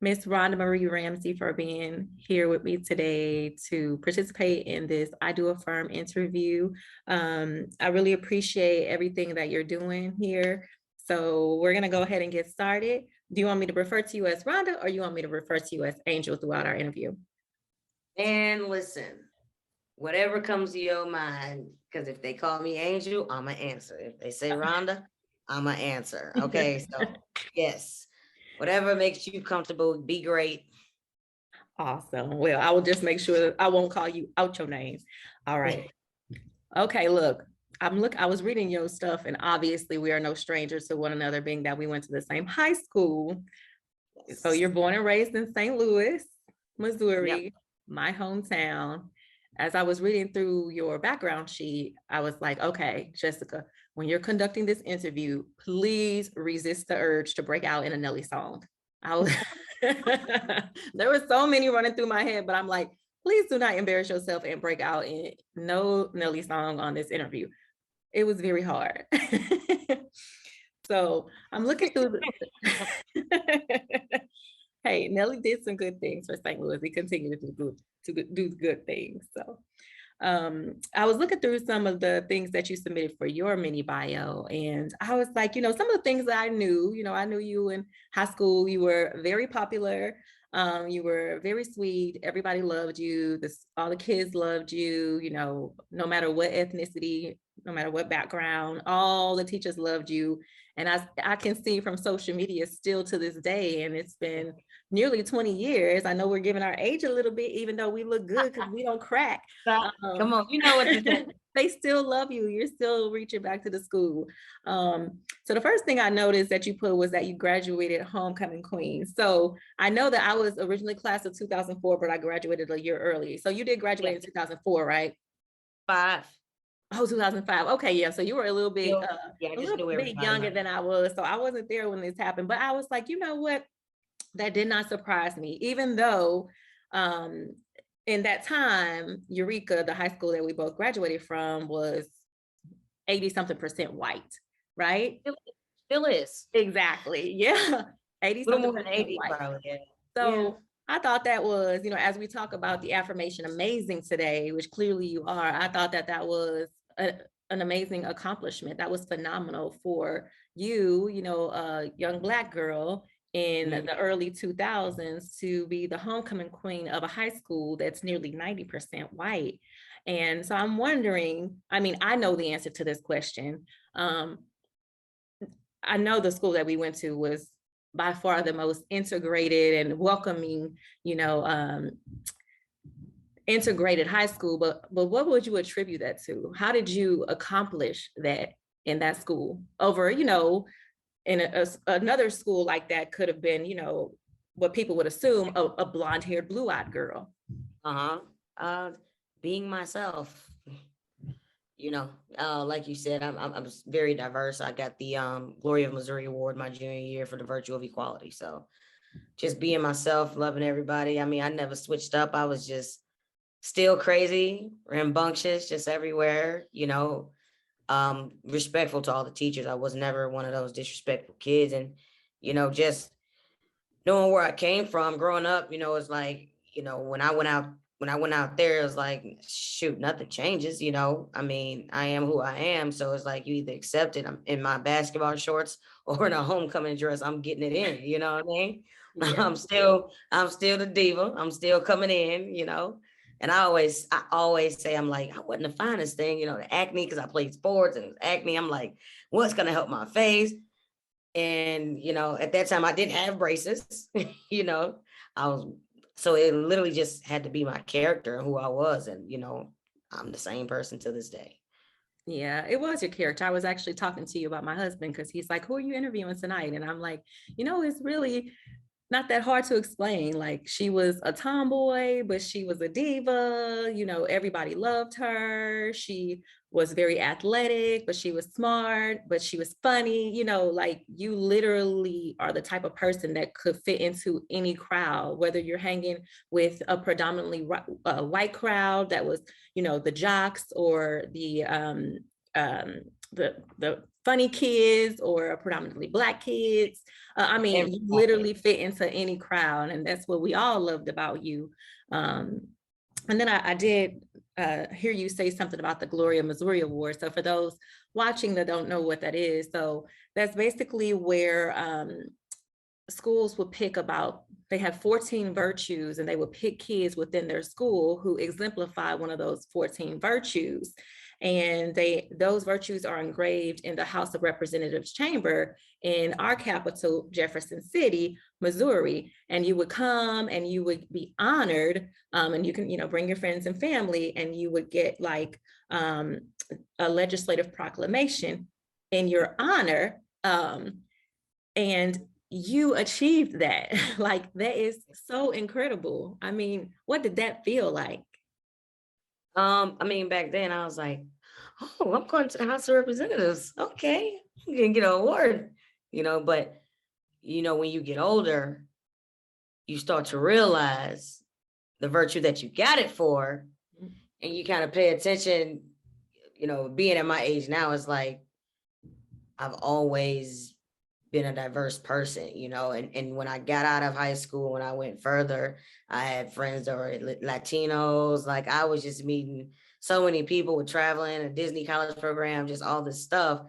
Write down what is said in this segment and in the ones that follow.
Miss Ronda Marie Ramsey for being here with me today to participate in this I Do Affirm interview. I really appreciate everything that you're doing here. So we're going to go ahead and get started. Do you want me to refer to you as Ronda or you want me to refer to you as Angel throughout our interview? And listen, whatever comes to your mind, because if they call me Angel, I'm going to answer. If they say Rhonda, I'm going to answer. Okay, so yes, whatever makes you comfortable, be great. Awesome. Well, I will just make sure I won't call you out your name. All right. Okay, look, I was reading your stuff, and obviously we are no strangers to one another, being that we went to the same high school. So you're born and raised in St. Louis, Missouri, yep. My hometown. As I was reading through your background sheet, I was like, okay, Jessica, when you're conducting this interview, please resist the urge to break out in a Nelly song. There were so many running through my head, but I'm like, please do not embarrass yourself and break out in no Nelly song on this interview. It was very hard. So I'm looking through Hey, Nelly did some good things for St. Louis. We continue to do good things. So I was looking through some of the things that you submitted for your mini bio, and I was like, some of the things that I knew you in high school. You were very popular. You were very sweet. Everybody loved you. All the kids loved you, no matter what ethnicity, no matter what background, all the teachers loved you. And I can see from social media still to this day, and it's been nearly 20 years. I know we're giving our age a little bit, even though we look good because we don't crack. Come on, you know what to do. They still love you. You're still reaching back to the school. So the first thing I noticed that you put was that you graduated homecoming queen. So I know that I was originally class of 2004, but I graduated a year early. So you did graduate in 2004, right? 5. Oh, 2005. Okay, yeah. So you were a little bit, younger than I was. So I wasn't there when this happened. But I was like, you know what? That did not surprise me, even though in that time, Eureka, the high school that we both graduated from, was 80-something% white, right? Still is. Exactly. Yeah. 80-something% white. Probably, yeah. So yeah. I thought that was, as we talk about the affirmation amazing today, which clearly you are, I thought that was an amazing accomplishment. That was phenomenal for you, a young Black girl in the early 2000s to be the homecoming queen of a high school that's nearly 90% white. And so I'm wondering, I know the answer to this question. I know the school that we went to was by far the most integrated and welcoming, integrated high school, but what would you attribute that to? How did you accomplish that in that school over, in another school like that could have been, what people would assume a blonde-haired, blue-eyed girl? Being myself. Like you said, I'm very diverse. I got the Glory of Missouri Award my junior year for the virtue of equality. So just being myself, loving everybody. I never switched up. I was just still crazy, rambunctious, just everywhere, respectful to all the teachers. I was never one of those disrespectful kids. And, just knowing where I came from growing up, it's like, when I went out there, it was like, shoot, nothing changes, I am who I am. So it's like, you either accept it. I'm in my basketball shorts or in a homecoming dress, I'm getting it in, you know what I mean? Yeah. I'm still the diva. I'm still coming in, And I always say, I'm like, I wasn't the finest thing, the acne, because I played sports and acne. I'm like, what's going to help my face? And, at that time I didn't have braces, so it literally just had to be my character and who I was. And, I'm the same person to this day. Yeah, it was your character. I was actually talking to you about my husband because he's like, who are you interviewing tonight? And I'm like, it's really not that hard to explain. Like, she was a tomboy, but she was a diva. Everybody loved her. She was very athletic, but she was smart, but she was funny. Like, you literally are the type of person that could fit into any crowd, whether you're hanging with a predominantly white crowd that was, the jocks or the the funny kids or predominantly Black kids. I mean, you literally fit into any crowd, and that's what we all loved about you. And then I did hear you say something about the Gloria Missouri Award. So for those watching that don't know what that is, so that's basically where schools would pick about, they have 14 virtues, and they would pick kids within their school who exemplify one of those 14 virtues. And those virtues are engraved in the House of Representatives chamber in our capital, Jefferson City, Missouri. And you would come and you would be honored, and you can, bring your friends and family, and you would get like a legislative proclamation in your honor. And you achieved that. Like, that is so incredible. I mean, what did that feel like? I mean, back then I was like, oh, I'm going to the House of Representatives. Okay, I'm gonna get an award, but when you get older, you start to realize the virtue that you got it for, and you kind of pay attention. Being at my age now, is like I've always been a diverse person, and when I got out of high school, when I went further, I had friends that were Latinos. Like, I was just meeting so many people with traveling, a Disney college program, just all this stuff.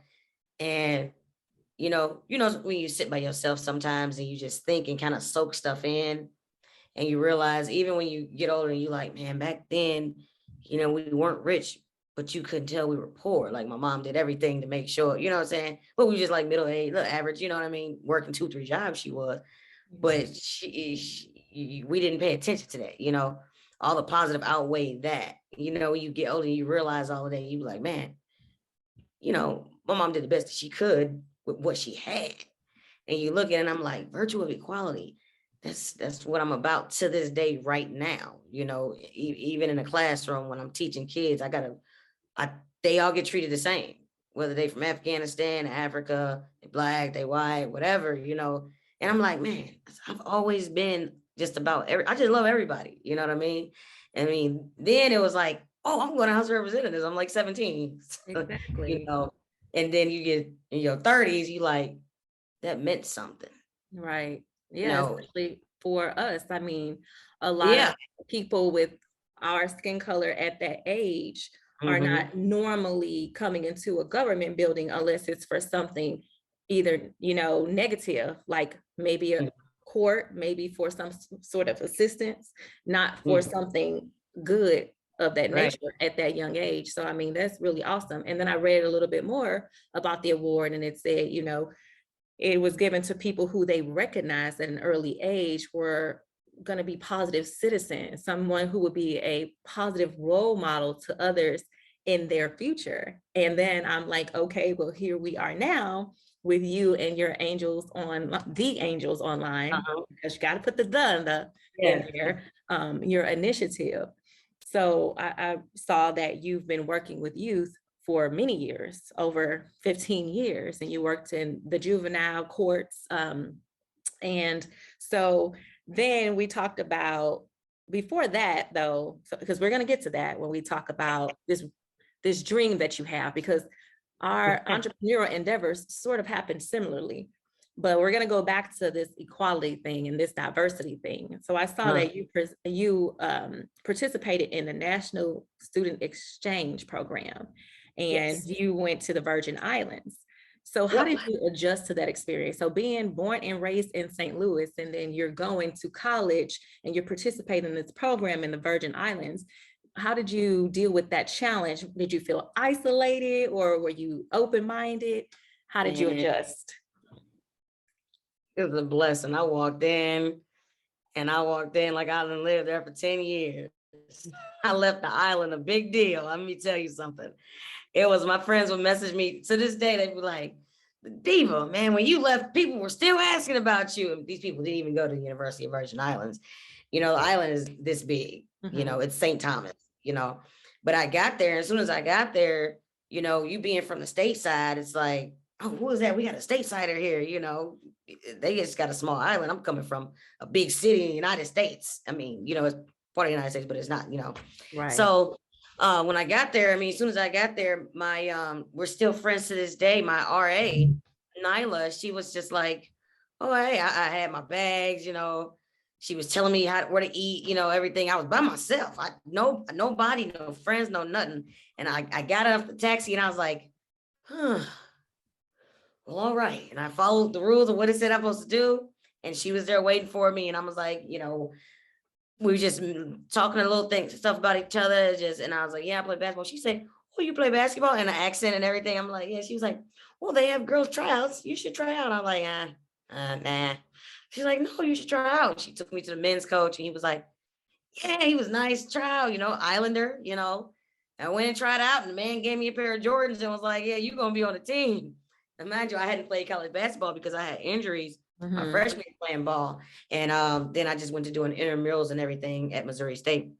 And, when you sit by yourself sometimes and you just think and kind of soak stuff in, and you realize even when you get older, you like, man, back then, we weren't rich, but you couldn't tell we were poor. Like, my mom did everything to make sure, you know what I'm saying? But we just like middle age, look, average, you know what I mean? Working 2-3 jobs she was, but we didn't pay attention to that, all the positive outweighed that. When you get older, you realize all of that, you be like, man, my mom did the best that she could with what she had. And you look at it and I'm like, virtue of equality. That's what I'm about to this day right now. Even in a classroom when I'm teaching kids, they all get treated the same, whether they from Afghanistan, Africa, they Black, they white, whatever, and I'm like, man, I've always been just about I just love everybody. You know what I mean? Then it was like, oh, I'm going to House of Representatives. I'm like 17. Exactly. And then you get in your 30s, you like, that meant something. Right. Yeah, especially for us. I mean, a lot of people with our skin color at that age are not normally coming into a government building unless it's for something either, negative, like maybe a court, maybe for some sort of assistance, not for something good of that nature at that young age. So, I mean, that's really awesome. And then I read a little bit more about the award, and it said, it was given to people who they recognized at an early age were going to be positive citizens, someone who would be a positive role model to others in their future. And then I'm like, okay, well, here we are now with you and your angels online, because you got to put the in there, your initiative. So I saw that you've been working with youth for many years, over 15 years, and you worked in the juvenile courts. And so then we talked about, before that though, because we're going to get to that when we talk about this dream that you have, because our entrepreneurial endeavors sort of happened similarly. But we're going to go back to this equality thing and this diversity thing. So I saw that you participated in the National Student Exchange Program, and you went to the Virgin Islands. So how did you adjust to that experience? So being born and raised in St. Louis, and then you're going to college and you're participating in this program in the Virgin Islands. How did you deal with that challenge? Did you feel isolated, or were you open-minded? How did you adjust? It was a blessing. I walked in like I done lived there for 10 years. I left the island a big deal. Let me tell you something. It was, my friends would message me to this day. They'd be like, Diva, man, when you left, people were still asking about you. And these people didn't even go to the University of Virgin Islands. The island is this big, it's St. Thomas, but I got there. As soon as I got there, you being from the stateside, it's like, oh, who is that? We got a statesider here, they just got a small island. I'm coming from a big city in the United States. I mean, it's part of the United States, but it's not, Right. So When I got there, I mean, as soon as I got there, we're still friends to this day. My RA, Nyla, she was just like, oh, hey, I had my bags, she was telling me where to eat, everything. I was by myself. Nobody, no friends, no nothing. And I got off the taxi and I was like, huh, well, all right. And I followed the rules of what it said I'm supposed to do. And she was there waiting for me. And I was like, we were just talking a little things, stuff about each other. And I was like, yeah, I play basketball. She said, oh, you play basketball? And the accent and everything. I'm like, yeah. She was like, well, they have girls tryouts. You should try out. I'm like, nah. She's like, no, you should try out. She took me to the men's coach and he was like, yeah, he was nice. Try out, Islander, I went and tried out and the man gave me a pair of Jordans and was like, yeah, you're going to be on the team. And mind you, I hadn't played college basketball because I had injuries my freshman year playing ball. And then I just went to doing intramurals and everything at Missouri State.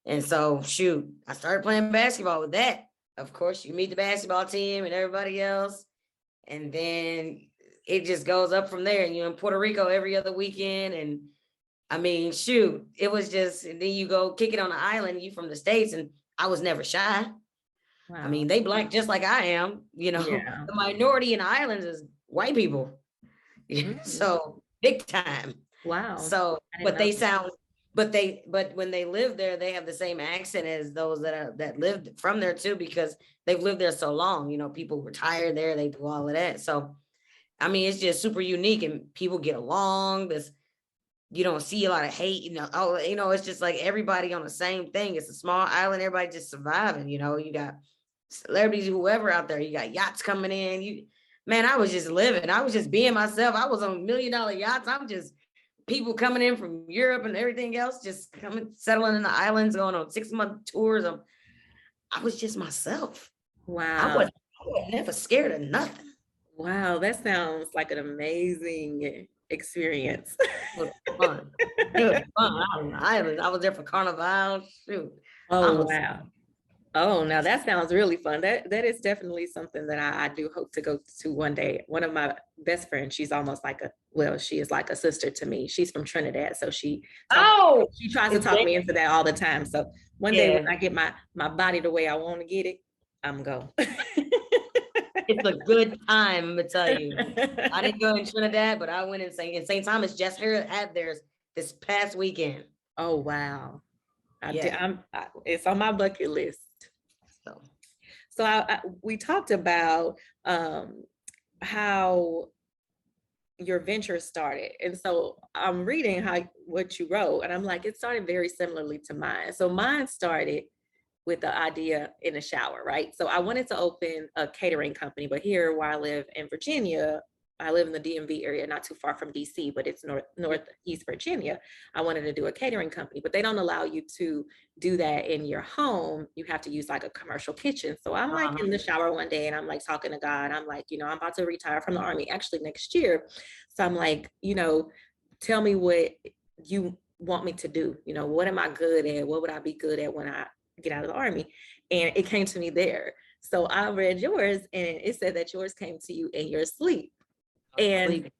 And so, shoot, I started playing basketball with that. Of course, you meet the basketball team and everybody else. And then it just goes up from there. And you're in Puerto Rico every other weekend. And I mean, shoot, it was just, and then you go kick it on the island, you from the States, and I was never shy. Wow. I mean, they Black just like I am, Yeah. The minority in the islands is white people. So big time. Wow. So, but when they live there, they have the same accent as those that lived from there too, because they've lived there so long, people retire there, they do all of that. So, I mean, it's just super unique and people get along. You don't see a lot of hate, it's just like everybody on the same thing. It's a small island, everybody just surviving, you got celebrities, whoever out there, you got yachts coming in. Man, I was just living. I was just being myself. I was on $1 million yachts. I'm just people coming in from Europe and everything else, just coming, settling in the islands, going on 6-month tours. I was just myself. Wow. I was never scared of nothing. Wow, that sounds like an amazing experience. It was fun. It was fun. I was on the island. I was there for Carnival. Shoot. Oh, wow. Oh, now that sounds really fun. That is definitely something that I do hope to go to one day. One of my best friends, she's almost like she is like a sister to me. She's from Trinidad. So she tries to talk me into that all the time. So one day when I get my body the way I want to get it, I'm going. It's a good time, I'm gonna tell you. I didn't go in Trinidad, but I went in St. Thomas. Just had theirs this past weekend. Oh, wow. It's on my bucket list. So we talked about how your venture started. And so I'm reading what you wrote, and I'm like, it started very similarly to mine. So mine started with the idea in the shower, right? So I wanted to open a catering company, but here where I live in Virginia, I live in the DMV area, not too far from DC, but it's Northeast Virginia. I wanted to do a catering company, but they don't allow you to do that in your home. You have to use like a commercial kitchen. So I'm like in the shower one day and I'm like talking to God. I'm like, I'm about to retire from the Army actually next year. So I'm like, tell me what you want me to do. What am I good at? What would I be good at when I get out of the Army? And it came to me there. So I read yours and it said that yours came to you in your sleep. And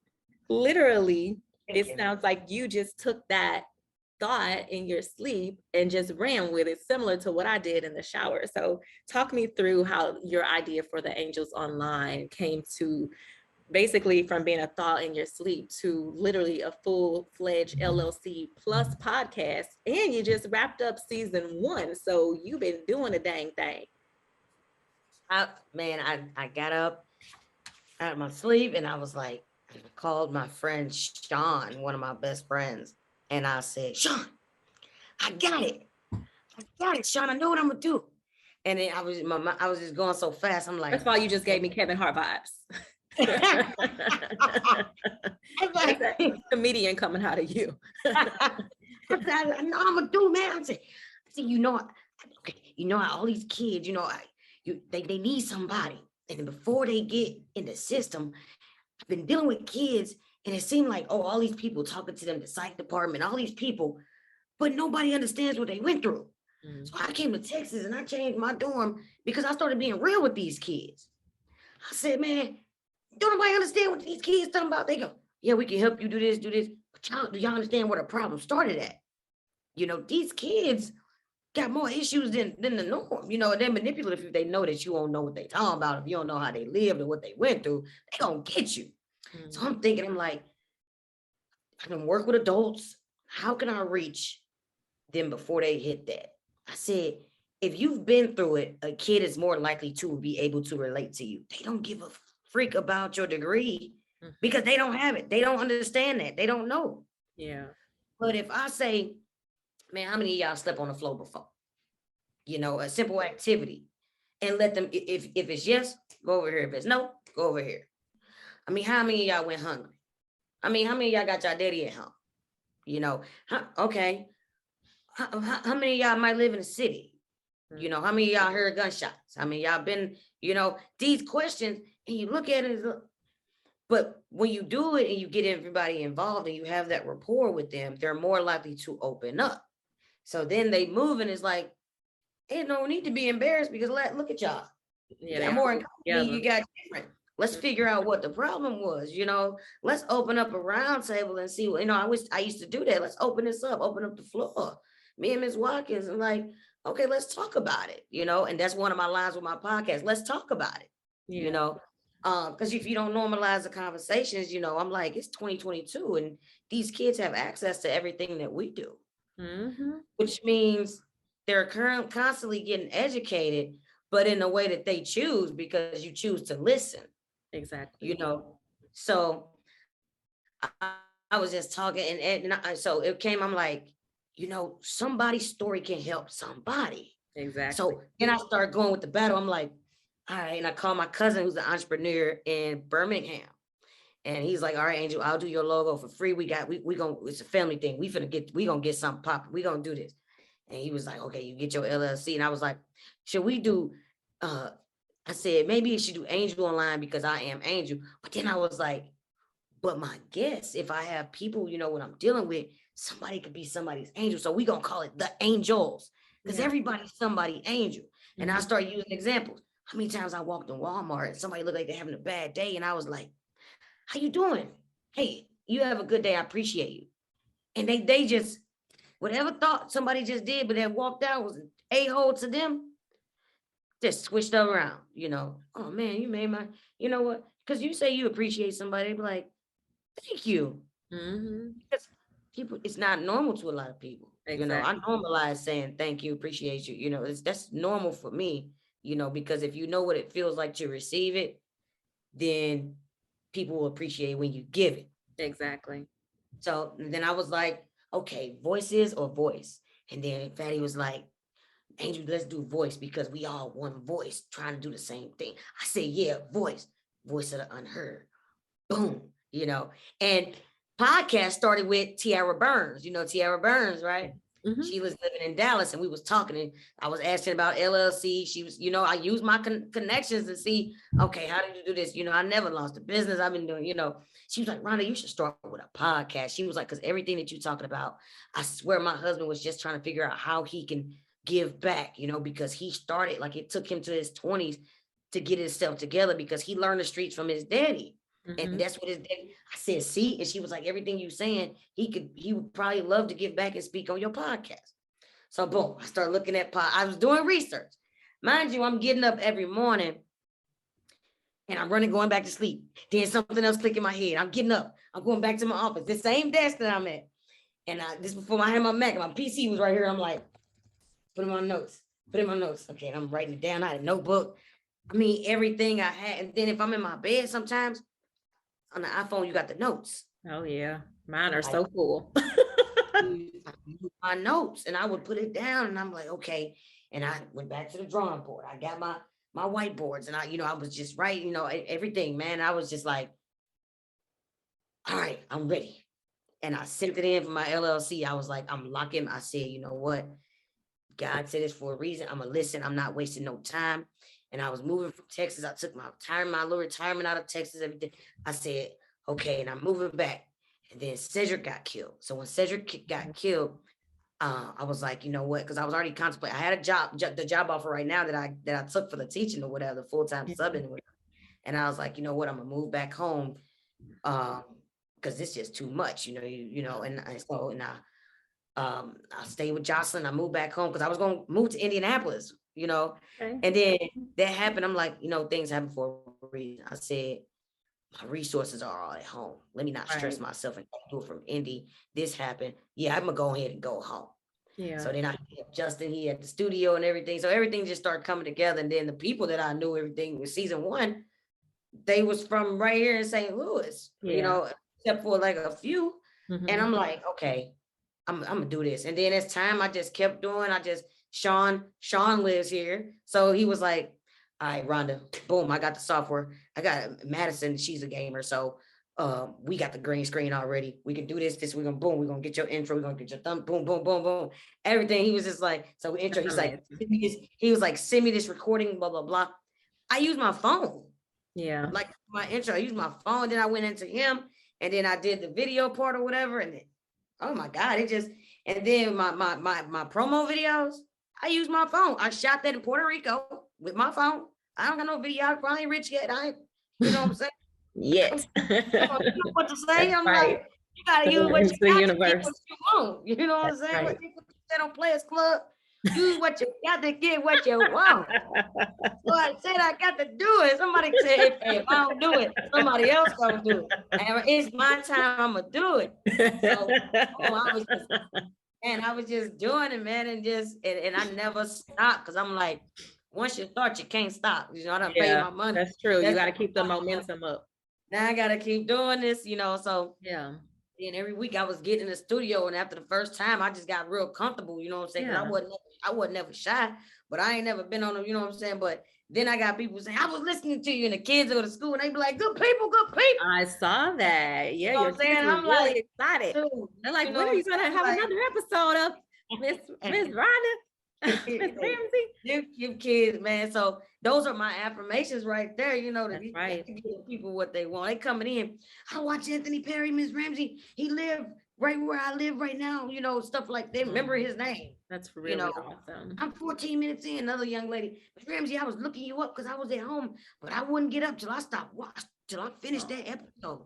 literally, it sounds like you just took that thought in your sleep and just ran with it, similar to what I did in the shower. So talk me through how your idea for the Angels Online came to basically from being a thought in your sleep to literally a full-fledged LLC plus podcast. And you just wrapped up season 1. So you've been doing a dang thing. I got up out of my sleep and I was like, I called my friend Sean, one of my best friends, and I said, Sean, I got it, Sean. I know what I'm gonna do. And then I was just going so fast. I'm like, that's why you just gave me Kevin Hart vibes. Like a comedian coming out of you. I know I'm gonna do, man. I said, all these kids, they need somebody. And before they get in the system, I've been dealing with kids, and it seemed like, all these people talking to them, the psych department, all these people, but nobody understands what they went through. Mm. So I came to Texas and I changed my dorm because I started being real with these kids. I said, man, don't nobody understand what these kids talking about? They go, yeah, we can help you do this. But do y'all understand where the problem started at? These kids got more issues than the norm, you know, and they're manipulative if they know that you don't know what they talking about, if you don't know how they lived or what they went through, they gonna get you. So I'm thinking, I'm like, I can work with adults. How can I reach them before they hit that? I said, if you've been through it, a kid is more likely to be able to relate to you. They don't give a freak about your degree because they don't have it. They don't understand that. They don't know. Yeah. But if I say, man, how many of y'all slept on the floor before? You know, a simple activity, and let them, if it's yes, go over here. If it's no, go over here. I mean, how many of y'all went hungry? I mean, how many of y'all got y'all daddy at home? You know, okay. How many of y'all might live in a city? You know, how many of y'all heard gunshots? How many of y'all been, you know, these questions, and you look at it, but when you do it and you get everybody involved and you have that rapport with them, they're more likely to open up. So then they move, and it's like, ain't no need to be embarrassed because look at y'all. You got more in common, you got different. Let's figure out what the problem was, you know. Let's open up a round table and see what, you know, I used to do that. Let's open this up, open up the floor. Me and Ms. Watkins, and like, okay, let's talk about it, you know. And that's one of my lines with my podcast. Let's talk about it, you know. Because if you don't normalize the conversations, you know, I'm like, it's 2022 and these kids have access to everything that we do, which means they're constantly getting educated, but in a way that they choose because you choose to listen. Exactly. You know, so I was just talking, so it came, I'm like, you know, somebody's story can help somebody. Exactly. So then I started going with the battle. I'm like, all right. And I called my cousin who's an entrepreneur in Birmingham. And he's like, all right, Angel, I'll do your logo for free. We gonna, it's a family thing. We gonna get something popping. We gonna do this. And he was like, okay, you get your LLC. And I was like, should we do, I said, maybe you should do Angel Online because I am Angel. But then I was like, but my guess, if I have people, you know, what I'm dealing with, somebody could be somebody's angel. So we gonna call it the angels because everybody's somebody angel. And I start using examples. How many times I walked in Walmart and somebody looked like they're having a bad day. And I was like, how you doing? Hey, you have a good day. I appreciate you. And they just, whatever thought somebody just did, but that walked out was an a-hole to them, just switched around, you know. Oh man, you made my, you know what? Because you say you appreciate somebody, they be like, thank you. Because people, it's not normal to a lot of people. You know, I normalize saying thank you, appreciate you. You know, that's normal for me, you know, because if you know what it feels like to receive it, then people will appreciate when you give it. Exactly. So then I was like, okay, voices or voice. And then Fatty was like, Angel, let's do voice because we all one voice trying to do the same thing. I said, yeah, voice of the unheard. Boom, you know. And podcast started with Tiara Burns. You know Tiara Burns, right? She was living in Dallas and we was talking and I was asking about LLC. She was, you know, I used my connections to see, okay, how did you do this? You know, I never lost a business. I've been doing, you know, she was like, Rhonda, you should start with a podcast. She was like, because everything that you're talking about, I swear my husband was just trying to figure out how he can give back, you know, because he started, like it took him to his 20s to get himself together because he learned the streets from his daddy. And that's what his daddy, I said, see, and she was like, everything you saying, he would probably love to give back and speak on your podcast. So boom, I started looking at I was doing research. Mind you, I'm getting up every morning and I'm running, going back to sleep. Then something else click in my head. I'm getting up. I'm going back to my office, the same desk that I'm at. And this before I had my Mac, my PC was right here. I'm like, put in my notes. Okay, and I'm writing it down. I had a notebook. I mean, everything I had. And then if I'm in my bed sometimes, on the iPhone, you got the notes. Oh yeah, mine are so cool. My notes, and I would put it down, and I'm like, okay. And I went back to the drawing board. I got my whiteboards, and I was just writing, everything, man. I was just like, all right, I'm ready. And I sent it in for my LLC. I was like, I'm locking. I said, you know what? God said this for a reason. I'm gonna listen. I'm not wasting no time. And I was moving from Texas. I took my little retirement out of Texas, everything. I said, okay, and I'm moving back. And then Cedric got killed. So when Cedric got killed, I was like, you know what? Because I was already contemplating. I had a job, the job offer right now that I took for the teaching or whatever, the full-time subbing or whatever. And I was like, you know what? I'm gonna move back home because it's just too much, and I stayed with Jocelyn. I moved back home because I was going to move to Indianapolis, Okay. and then that happened. I'm like, things happen for a reason. I said, my resources are all at home. Let me not stress Right. myself and do it from Indy. This happened. Yeah, I'm gonna go ahead and go home. Yeah. So then I hit Justin, he at the studio and everything. So everything just started coming together. And then the people that I knew, everything with season one, they was from right here in St. Louis, Yeah. except for like a few. And Mm-hmm. I'm like, okay, I'm gonna do this. And then as time I just kept doing, Sean lives here. So he was like, all right, Rhonda, boom, I got the software. I got Madison, she's a gamer. So we got the green screen already. We can do this, we're gonna boom, we're gonna get your intro, we're gonna get your thumb, boom, boom, boom, boom. Everything. He was just like, so intro, That's he's like, amazing. he was like, send me this recording, blah, blah, blah. I use my phone. Yeah. Like my intro, I used my phone, then I went into him, and then I did the video part or whatever. And then, oh my God, and then my promo videos, I use my phone. I shot that in Puerto Rico with my phone. I don't got no video. I probably ain't rich yet. I ain't, what I'm saying? Yet. You know what to say? That's I'm right. like, you gotta use what It's you the got to get universe. what you want. You know what I'm That's saying? right. What you said on Players Club, use what you got to get what you want. So I said I got to do it. Somebody said, hey, if I don't do it, somebody else gonna do it. And it's my time, I'm gonna do it. So I was just doing it, man, and I never stopped because I'm like, once you start, you can't stop. I done paid Yeah, my money. that's true. You That's got to keep the momentum up. now I gotta keep doing this, so Yeah. and every week I was getting in the studio, and after the first time, I just got real comfortable, you know what I'm saying? Because Yeah. I wasn't never shy, but I ain't never been on them, you know what I'm saying? But then I got people saying, I was listening to you, and the kids go to school, and they be like, good people, good people. I saw that. Yeah, You know your what I'm saying? kids were I'm really like, excited. dude, They're like, you when know are what you gonna I'm have saying? another episode of Miss Rhonda? Miss Ramsey? You kids, man. So those are my affirmations right there. That That's you got right. to give people what they want. They coming in. I watch Anthony Perry, Miss Ramsey. He lived right where I live right now. Stuff like that. Remember his name. That's You really know, awesome. I'm 14 minutes in. Another young lady, Miss Ramsey. I was looking you up because I was at home, but I wouldn't get up till I stopped watch till I finished that episode.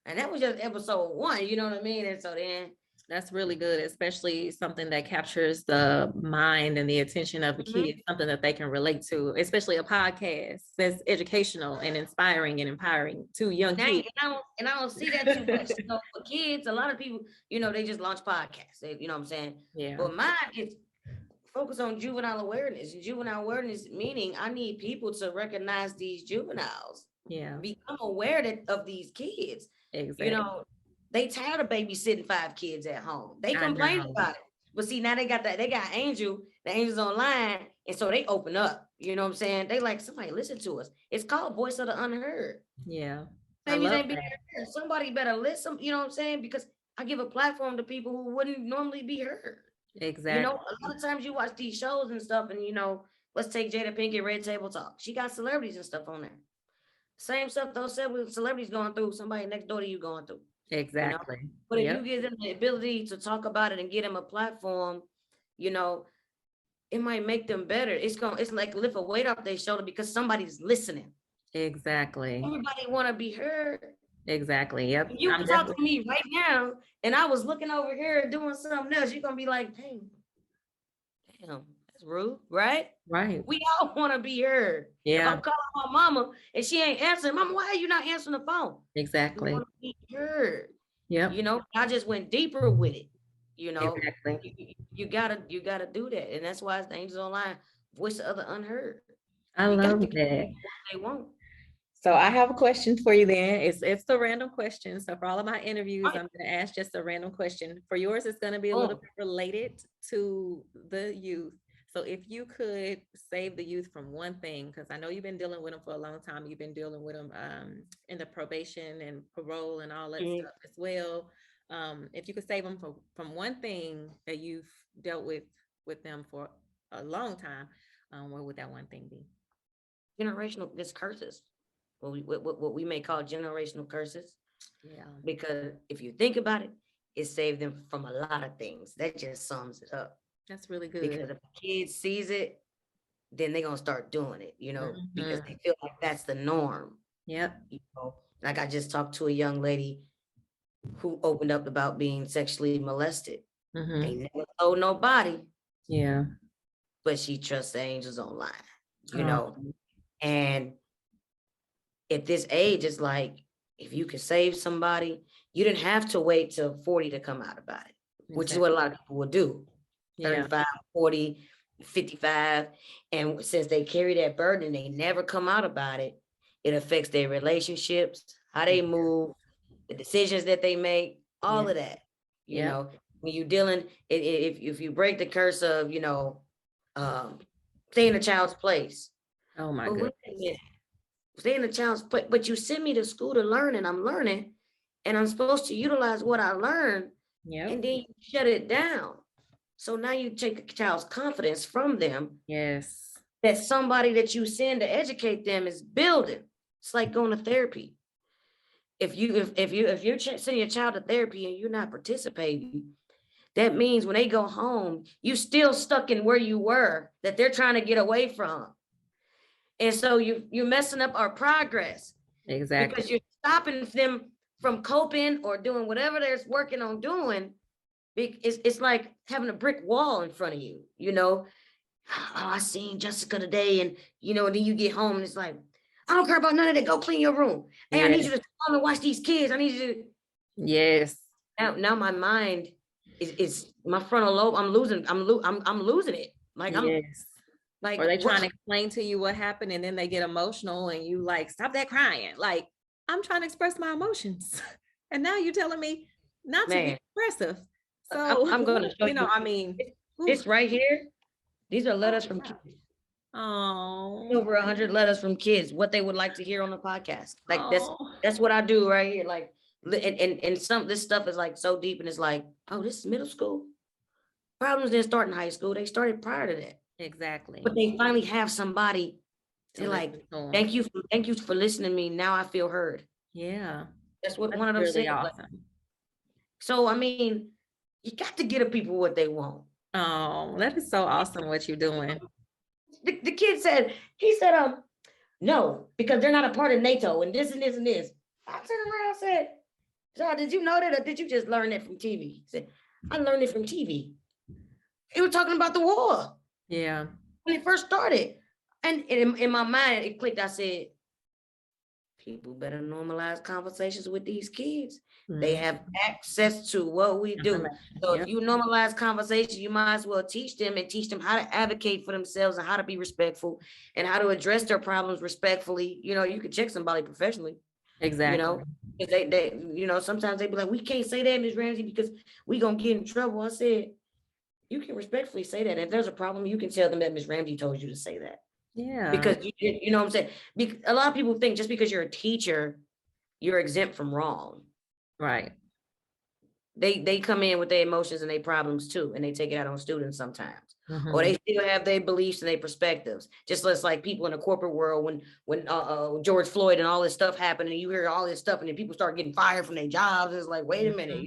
And that was just episode 1. You know what I mean? And so then. That's really good, especially something that captures the mind and the attention of the kids, something that they can relate to, especially a podcast that's educational and inspiring and empowering to young kids. And I don't see that too much. For kids, a lot of people, they just launch podcasts. You know what I'm saying? Yeah. But mine is focus on juvenile awareness. And juvenile awareness meaning I need people to recognize these juveniles. Yeah. Become aware of these kids. Exactly. They tired of babysitting 5 kids at home. They complain about it. But see, now they got Angel, the Angel's online, and so they open up. You know what I'm saying? They like, somebody listen to us. It's called Voice of the Unheard. Yeah. Babies ain't being heard. Somebody better listen, you know what I'm saying? Because I give a platform to people who wouldn't normally be heard. Exactly. A lot of times you watch these shows and stuff, and let's take Jada Pinkett, Red Table Talk. She got celebrities and stuff on there. Same stuff those celebrities going through, somebody next door to you going through. Exactly. But if you give them the ability to talk about it and get them a platform, it might make them better. It's like lift a weight off their shoulder because somebody's listening. Exactly. Everybody want to be heard. Exactly. Yep. If you talk to me right now, and I was looking over here doing something else, you're gonna be like, damn, that's rude, right? Right. We all want to be heard. Yeah. If I'm calling my mama and she ain't answering, Mama, why are you not answering the phone? Exactly. We want to be heard. Yep. I just went deeper with it. Exactly. You gotta do that, and that's why it's the Angels Online, Voice of the Unheard. I love that. They won't. So I have a question for you then. It's a random question. So for all of my interviews, I'm going to ask just a random question. For yours, it's going to be a little bit related to the youth. So if you could save the youth from one thing, because I know you've been dealing with them for a long time. You've been dealing with them in the probation and parole and all that stuff as well. If you could save them from one thing that you've dealt with them for a long time, what would that one thing be? Generational curses. What we may call generational curses. Yeah. Because if you think about it, it saved them from a lot of things. That just sums it up. That's really good. Because if a kid sees it, then they're gonna start doing it, because they feel like that's the norm. Yep. Like I just talked to a young lady who opened up about being sexually molested. Ain't never told nobody. Yeah. But she trusts the angels online, Oh. And at this age, it's like, if you could save somebody, you didn't have to wait till 40 to come out about it, which is what a lot of people would do. Yeah. 35, 40, 55. And since they carry that burden and they never come out about it, it affects their relationships, how they move, the decisions that they make, all of that. When you're dealing, if you break the curse of, stay in a child's place. Oh my goodness. Stay in a child's place, but you send me to school to learn, and I'm learning, and I'm supposed to utilize what I learned, and then you shut it down. So now you take a child's confidence from them. Yes. That somebody that you send to educate them is building. It's like going to therapy. If you're sending your child to therapy and you're not participating, that means when they go home, you still stuck in where you were that they're trying to get away from. And so you're messing up our progress. Exactly. Because you're stopping them from coping or doing whatever they're working on doing. It's like having a brick wall in front of you, Oh, I seen Jessica today, and then you get home and it's like, I don't care about none of that. Go clean your room. Hey, I need you to come and watch these kids. I need you to. Yes. Now my mind is my frontal lobe. I'm losing it. Like or they trying to explain to you what happened, and then they get emotional, and you like, stop that crying. Like, I'm trying to express my emotions, and now you're telling me not to be expressive. So I'm going to show you. I mean, this right here. These are letters from kids. Oh, over 100 letters from kids, what they would like to hear on the podcast. Like that's what I do right here. Like, and some this stuff is like so deep, and it's like, oh, this is middle school. Problems didn't start in high school. They started prior to that. Exactly. But they finally have somebody. They're like, thank you for listening to me. Now I feel heard. Yeah. That's what one of them said. Awesome. Like, so I mean, you got to get the people what they want. Oh, that is so awesome what you're doing. The kid said, no, because they're not a part of NATO and this and this and this. I turned around and said, John, did you know that, or did you just learn it from TV? He said, I learned it from TV. He was talking about the war. Yeah. When it first started. And in my mind, it clicked. I said, people better normalize conversations with these kids. They have access to what we do. So if you normalize conversation, you might as well teach them how to advocate for themselves and how to be respectful and how to address their problems respectfully. You could check somebody professionally. Exactly. They sometimes they be like, we can't say that, Ms. Ramsey, because we gonna get in trouble. I said, you can respectfully say that. If there's a problem, you can tell them that Ms. Ramsey told you to say that. Yeah. Because you know what I'm saying? A lot of people think just because you're a teacher, you're exempt from wrong. Right. They come in with their emotions and their problems too, and they take it out on students sometimes. Or they still have their beliefs and their perspectives. Just like people in the corporate world, when George Floyd and all this stuff happened, and you hear all this stuff, and then people start getting fired from their jobs. It's like, wait a minute,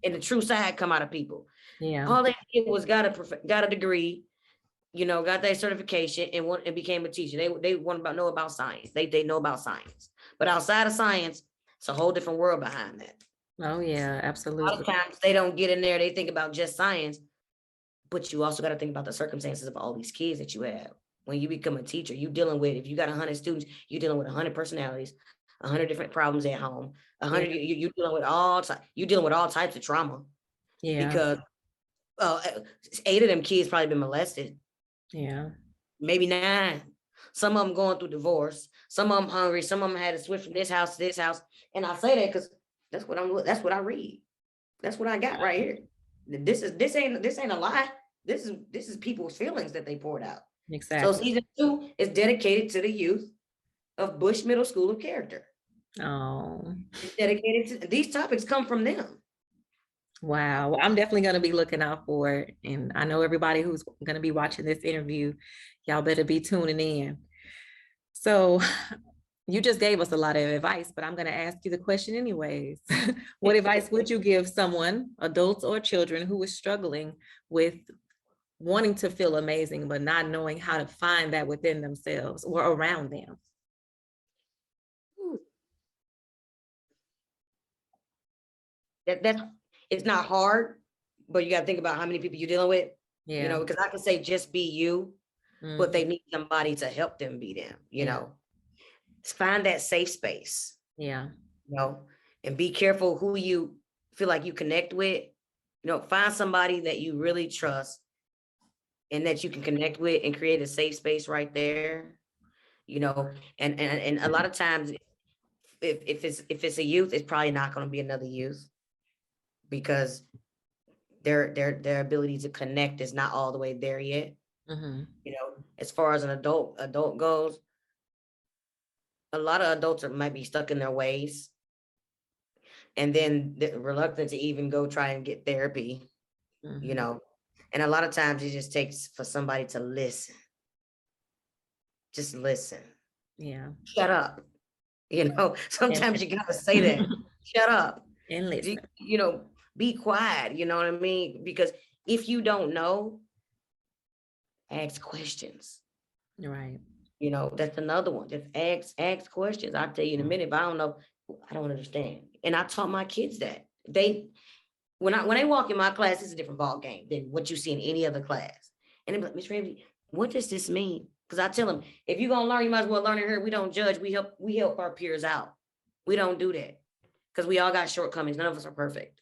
and the true side come out of people. Yeah. All they did was got a degree, got that certification and became a teacher. They want to know about science. They know about science, but outside of science, it's a whole different world behind that. Oh yeah, absolutely. A lot of times they don't get in there. They think about just science, but you also got to think about the circumstances of all these kids that you have. When you become a teacher, you're dealing with, if you got 100 students, you're dealing with 100 personalities, 100 different problems at home, 100. You're dealing with all types of trauma. Yeah. Because 8 of them kids probably been molested. Yeah. Maybe 9. Some of them going through divorce. Some of them hungry. Some of them had to switch from this house to this house. And I say that because that's what I read. That's what I got right here. This ain't a lie. This is people's feelings that they poured out. Exactly. So season 2 is dedicated to the youth of Busch Middle School of Character. Oh. It's dedicated to these topics come from them. Wow. Well, I'm definitely going to be looking out for it. And I know everybody who's going to be watching this interview, y'all better be tuning in. So you just gave us a lot of advice, but I'm going to ask you the question anyways. What advice would you give someone, adults or children, who is struggling with wanting to feel amazing, but not knowing how to find that within themselves or around them? It's not hard. but you got to think about how many people you're dealing with. You know, because I can say just be you, but they need somebody to help them be them, you know. Find that safe space. Yeah. You know, and be careful who you feel like you connect with. You know, find somebody that you really trust and that you can connect with and create a safe space right there. You know, and a lot of times if it's a youth, it's probably not going to be another youth because their ability to connect is not all the way there yet. You know, as far as an adult goes, a lot of adults might be stuck in their ways, and then they're reluctant to even go try and get therapy. You know, and a lot of times it just takes for somebody to listen. Just listen. Yeah. Shut up. You know, sometimes you gotta say that. Shut up. And listen. You know, be quiet. You know what I mean? Because if you don't know, ask questions. Right. You know, that's another one. Just ask questions. I'll tell you in a minute, but I don't know. I don't understand. And I taught my kids that. When they walk in my class, it's a different ball game than what you see in any other class. And they're like, Miss Ramsey, what does this mean? Because I tell them, if you're gonna learn, you might as well learn it here. We don't judge. We help our peers out. We don't do that because we all got shortcomings. None of us are perfect.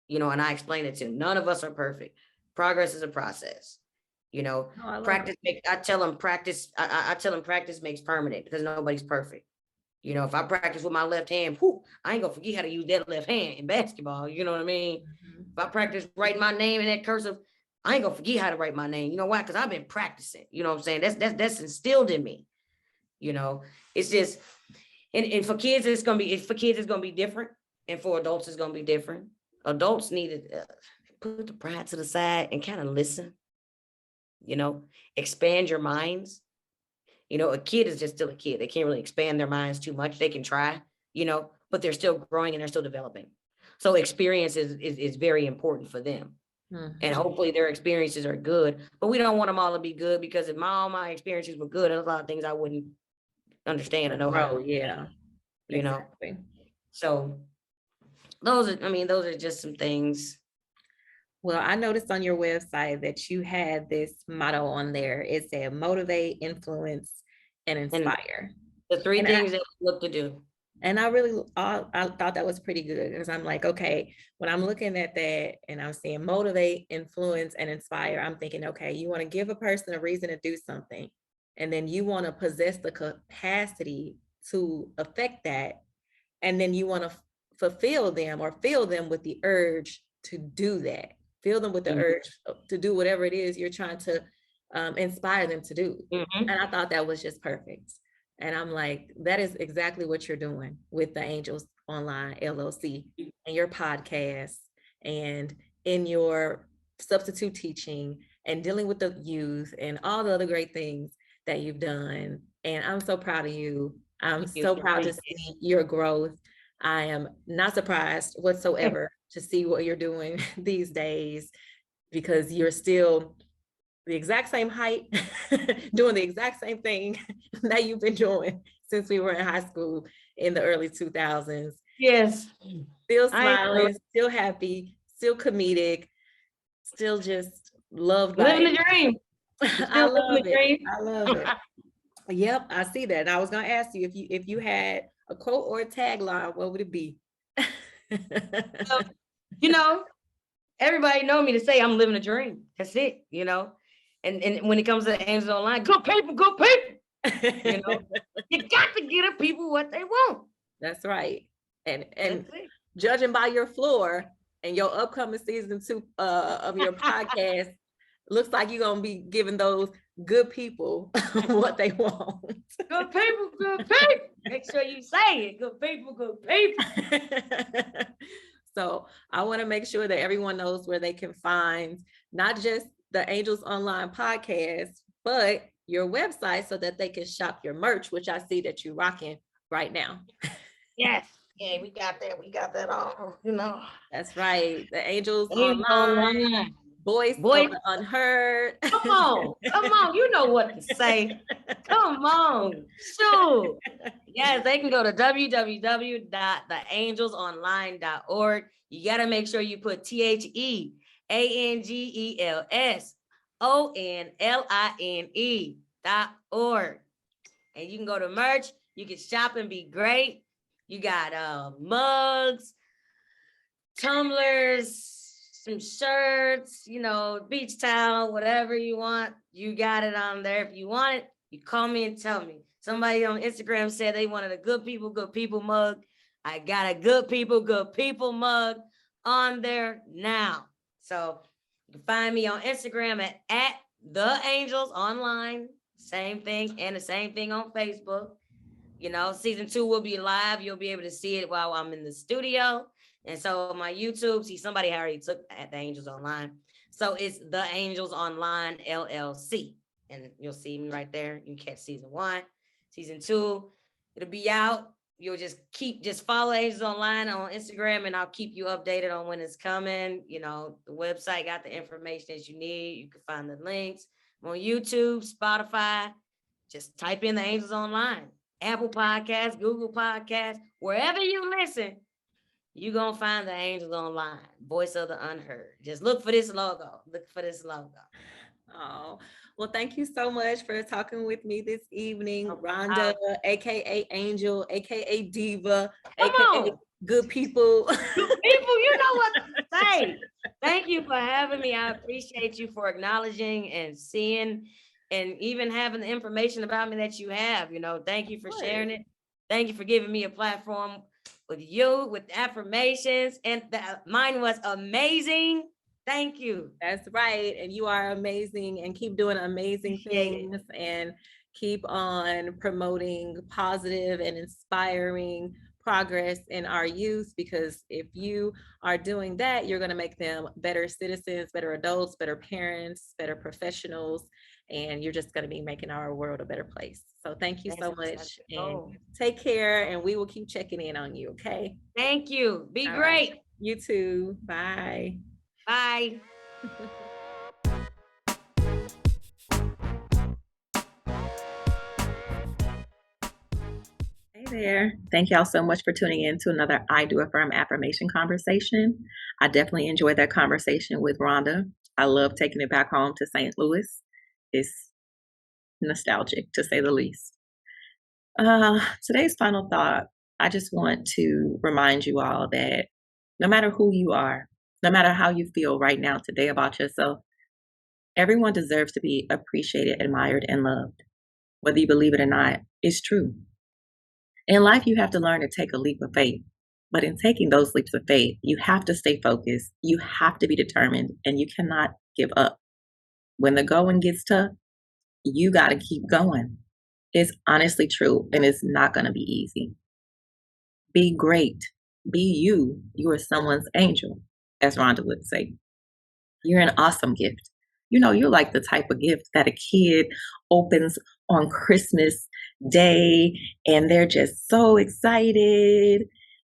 You know, and I explain it to them. None of us are perfect. Progress is a process. You know, practice. I tell them practice makes permanent because nobody's perfect. You know, if I practice with my left hand, I ain't gonna forget how to use that left hand in basketball. You know what I mean? If I practice writing my name in that cursive, I ain't gonna forget how to write my name. You know why? Because I've been practicing. You know what I'm saying? That's instilled in me. You know, it's just, and for kids, it's gonna be different, and for adults, it's gonna be different. Adults need to put the pride to the side and kind of listen. You know, expand your minds. You know, a kid is just still a kid. They can't really expand their minds too much. They can try, you know, but they're still growing and they're still developing. So experience is very important for them. And hopefully their experiences are good, but we don't want them all to be good because if all my experiences were good, there's a lot of things I wouldn't understand or know how. Yeah. You know, so those are just some things. Well, I noticed on your website that you had this motto on there. It said motivate, influence, and inspire. And the three things that we look to do. And I thought that was pretty good because I'm like, okay, when I'm looking at that and I'm saying motivate, influence, and inspire, I'm thinking, okay, you want to give a person a reason to do something. And then you want to possess the capacity to affect that. And then you want to fulfill them or fill them with the urge to do that. Fill them with the urge to do whatever it is you're trying to inspire them to do. And I thought that was just perfect. And I'm like, that is exactly what you're doing with the Angels Online LLC and your podcast and in your substitute teaching and dealing with the youth and all the other great things that you've done. And I'm so proud of you. I'm so proud to see your growth. I am not surprised whatsoever to see what you're doing these days because you're still the exact same height, doing the exact same thing that you've been doing since we were in high school in the early 2000s. Yes. Still smiling, still happy, still comedic, still just loved by living the dream. I love it. I love it. Yep, I see that. And I was gonna ask you if you had a quote or a tagline, what would it be? You know, everybody know me to say I'm living a dream. That's it, you know. And when it comes to the Angels Online, good people. You know, you got to give the people what they want. That's right. And judging by your floor and your upcoming season 2 of your podcast, looks like you're gonna be giving those good people what they want. Good people. Make sure you say it. Good people. So I want to make sure that everyone knows where they can find not just the Angels Online podcast, but your website so that they can shop your merch, which I see that you're rocking right now. Yes. Yeah, we got that all, you know. That's right. The Angels Online. Voice of the Unheard. Come on. You know what to say. Come on. Sure. Yes, they can go to www.theangelsonline.org. You got to make sure you put THE ANGELSONLINE.org. And you can go to merch. You can shop and be great. You got mugs, tumblers, some shirts, beach towel, whatever you want. You got it on there. If you want it, you call me and tell me. Somebody on Instagram said they wanted a good people mug. I got a good people mug on there now. So you can find me on Instagram at the Angels Online. Same thing, and the same thing on Facebook. Season 2 will be live. You'll be able to see it while I'm in the studio. And so my YouTube, somebody already took at the Angels Online. So it's the Angels Online LLC. And you'll see me right there. You can catch season 1. Season 2, it'll be out. You'll just follow Angels Online on Instagram, and I'll keep you updated on when it's coming. The website got the information that you need. You can find the links. I'm on YouTube, Spotify. Just type in the Angels Online. Apple Podcasts, Google Podcasts, wherever you listen, you're going to find the Angels Online, voice of the unheard. Just look for this logo. Oh, well, thank you so much for talking with me this evening, Ronda, aka Angel, aka Diva, aka Good People. Good people, you know what to say. Thank you for having me. I appreciate you for acknowledging and seeing and even having the information about me that you have. Thank you for sharing it. Thank you for giving me a platform with you, with affirmations, and mine was amazing. Thank you. That's right. And you are amazing, and keep doing amazing things and keep on promoting positive and inspiring progress in our youth, because if you are doing that, you're going to make them better citizens, better adults, better parents, better professionals, and you're just going to be making our world a better place. So thank you so much, and take care, and we will keep checking in on you. Okay. Thank you. Be great. Right. You too. Bye. Bye. Hey there. Thank y'all so much for tuning in to another I Do Affirm Affirmation Conversation. I definitely enjoyed that conversation with Ronda. I love taking it back home to St. Louis. It's nostalgic, to say the least. Today's final thought, I just want to remind you all that no matter who you are, no matter how you feel right now today about yourself, everyone deserves to be appreciated, admired, and loved. Whether you believe it or not, it's true. In life, you have to learn to take a leap of faith. But in taking those leaps of faith, you have to stay focused, you have to be determined, and you cannot give up. When the going gets tough, you got to keep going. It's honestly true, and it's not going to be easy. Be great. Be you. You are someone's angel, as Ronda would say. You're an awesome gift. You're like the type of gift that a kid opens on Christmas Day, and they're just so excited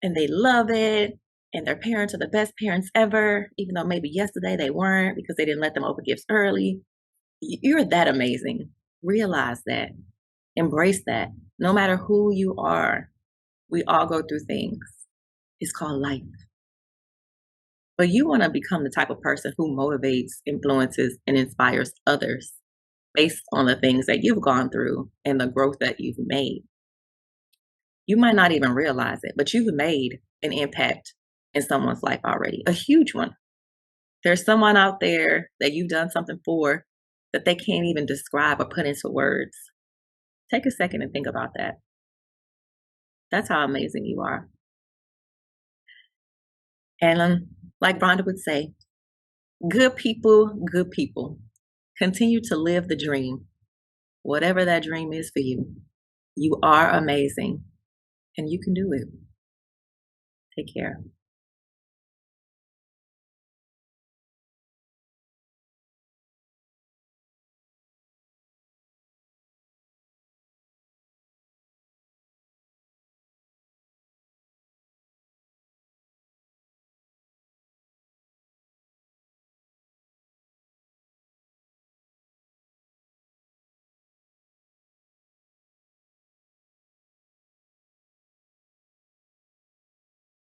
and they love it. And their parents are the best parents ever, even though maybe yesterday they weren't because they didn't let them open gifts early. You're that amazing. Realize that. Embrace that. No matter who you are, we all go through things. It's called life. But you want to become the type of person who motivates, influences, and inspires others based on the things that you've gone through and the growth that you've made. You might not even realize it, but you've made an impact in someone's life already, a huge one. There's someone out there that you've done something for that they can't even describe or put into words. Take a second and think about that. That's how amazing you are. And like Ronda would say, good people, continue to live the dream. Whatever that dream is for you, you are amazing and you can do it. Take care.